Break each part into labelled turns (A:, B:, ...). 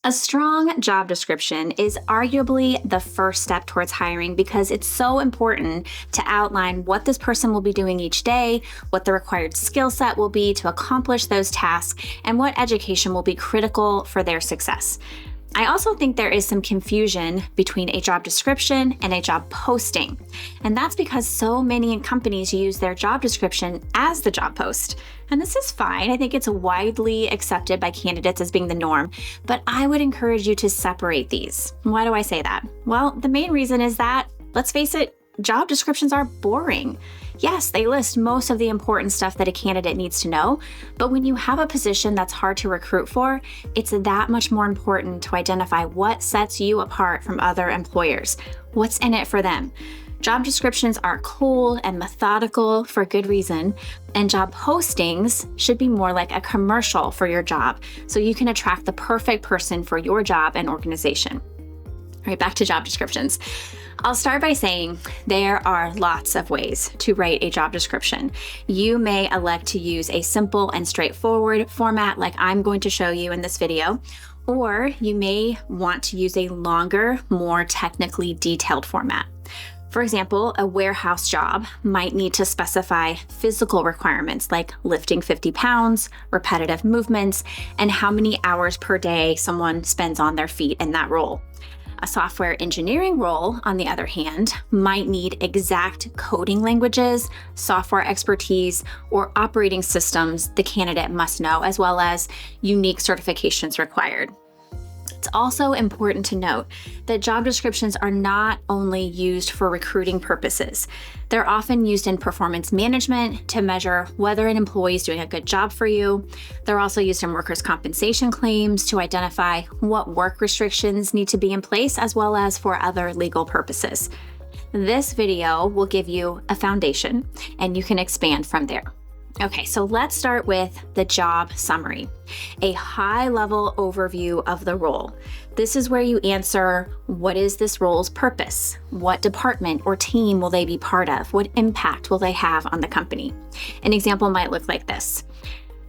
A: A strong job description is arguably the first step towards hiring because it's so important to outline what this person will be doing each day, what the required skill set will be to accomplish those tasks, and what education will be critical for their success. I also think there is some confusion between a job description and a job posting. And that's because so many companies use their job description as the job post. And this is fine. I think it's widely accepted by candidates as being the norm, but I would encourage you to separate these. Why do I say that? Well, the main reason is that, let's face it, job descriptions are boring. Yes, they list most of the important stuff that a candidate needs to know, but when you have a position that's hard to recruit for, it's that much more important to identify what sets you apart from other employers. What's in it for them? Job descriptions are cool and methodical for good reason, and job postings should be more like a commercial for your job, so you can attract the perfect person for your job and organization. All right, back to job descriptions. I'll start by saying there are lots of ways to write a job description. You may elect to use a simple and straightforward format like I'm going to show you in this video, or you may want to use a longer, more technically detailed format. For example, a warehouse job might need to specify physical requirements like lifting 50 pounds, repetitive movements, and how many hours per day someone spends on their feet in that role. A software engineering role, on the other hand, might need exact coding languages, software expertise, or operating systems the candidate must know, as well as unique certifications required. It's also important to note that job descriptions are not only used for recruiting purposes. They're often used in performance management to measure whether an employee is doing a good job for you. They're also used in workers' compensation claims to identify what work restrictions need to be in place, as well as for other legal purposes. This video will give you a foundation, and you can expand from there. Okay, so let's start with the job summary, a high-level overview of the role. This is where you answer, what is this role's purpose? What department or team will they be part of? What impact will they have on the company? An example might look like this.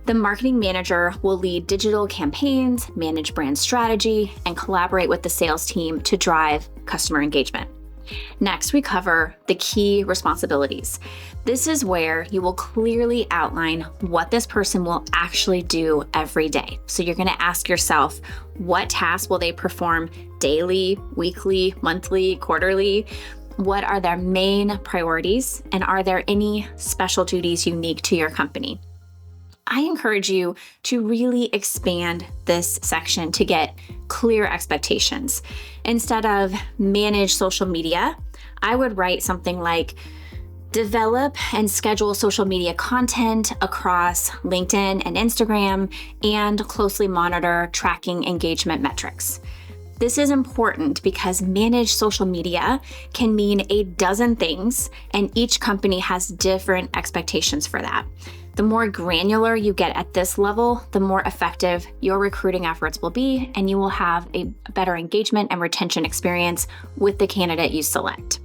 A: The marketing manager will lead digital campaigns, manage brand strategy, and collaborate with the sales team to drive customer engagement. Next, we cover the key responsibilities. This is where you will clearly outline what this person will actually do every day. So you're going to ask yourself, what tasks will they perform daily, weekly, monthly, quarterly? What are their main priorities? And are there any special duties unique to your company? I encourage you to really expand this section to get clear expectations. Instead of manage social media, I would write something like develop and schedule social media content across LinkedIn and Instagram, and closely monitor tracking engagement metrics. This is important because managed social media can mean a dozen things, and each company has different expectations for that. The more granular you get at this level, the more effective your recruiting efforts will be, and you will have a better engagement and retention experience with the candidate you select.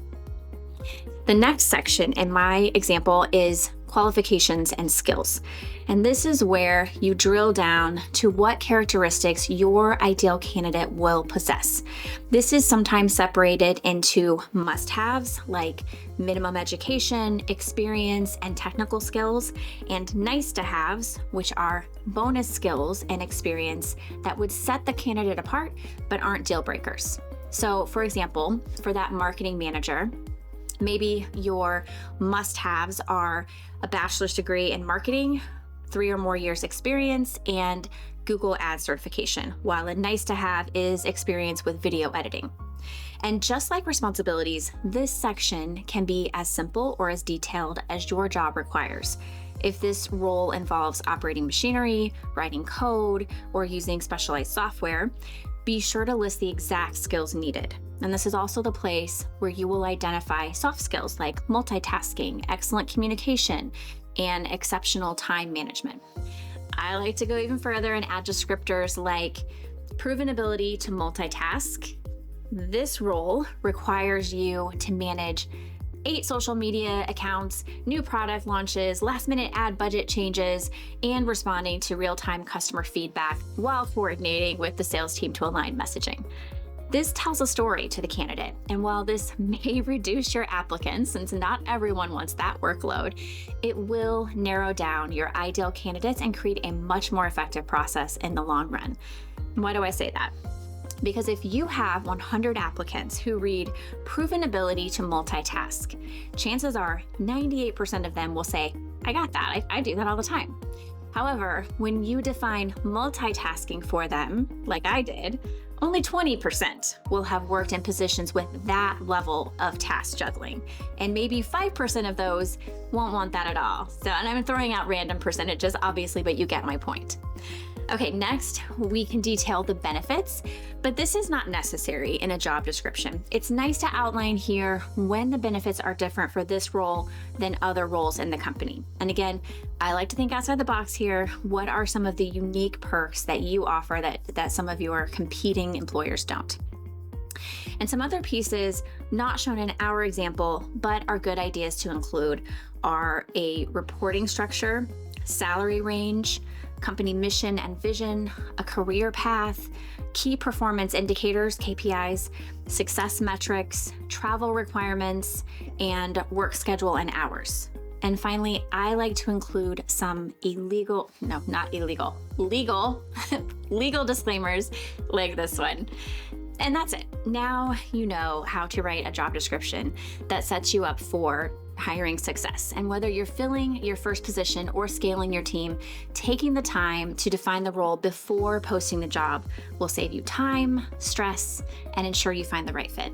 A: The next section in my example is qualifications and skills. And this is where you drill down to what characteristics your ideal candidate will possess. This is sometimes separated into must-haves like minimum education, experience, and technical skills, and nice-to-haves, which are bonus skills and experience that would set the candidate apart but aren't deal breakers. So, for example, for that marketing manager, maybe your must-haves are a bachelor's degree in marketing, 3 or more years experience, and Google Ads certification, while a nice-to-have is experience with video editing. And just like responsibilities, this section can be as simple or as detailed as your job requires. If this role involves operating machinery, writing code, or using specialized software, be sure to list the exact skills needed. And this is also the place where you will identify soft skills like multitasking, excellent communication, and exceptional time management. I like to go even further and add descriptors like proven ability to multitask. This role requires you to manage 8 social media accounts, new product launches, last-minute ad budget changes, and responding to real-time customer feedback while coordinating with the sales team to align messaging. This tells a story to the candidate, and while this may reduce your applicants, since not everyone wants that workload, it will narrow down your ideal candidates and create a much more effective process in the long run. Why do I say that? Because if you have 100 applicants who read proven ability to multitask, chances are 98% of them will say, I got that, I do that all the time. However, when you define multitasking for them, like I did, only 20% will have worked in positions with that level of task juggling. And maybe 5% of those won't want that at all. So, and I'm throwing out random percentages, obviously, but you get my point. Okay, next, we can detail the benefits, but this is not necessary in a job description. It's nice to outline here when the benefits are different for this role than other roles in the company. And again, I like to think outside the box here. What are some of the unique perks that you offer that some of your competing employers don't? And some other pieces not shown in our example, but are good ideas to include are a reporting structure, salary range, company mission and vision, a career path, key performance indicators, KPIs, success metrics, travel requirements, and work schedule and hours. And finally, I like to include some legal disclaimers like this one. And that's it. Now you know how to write a job description that sets you up for hiring success. And whether you're filling your first position or scaling your team, taking the time to define the role before posting the job will save you time, stress, and ensure you find the right fit.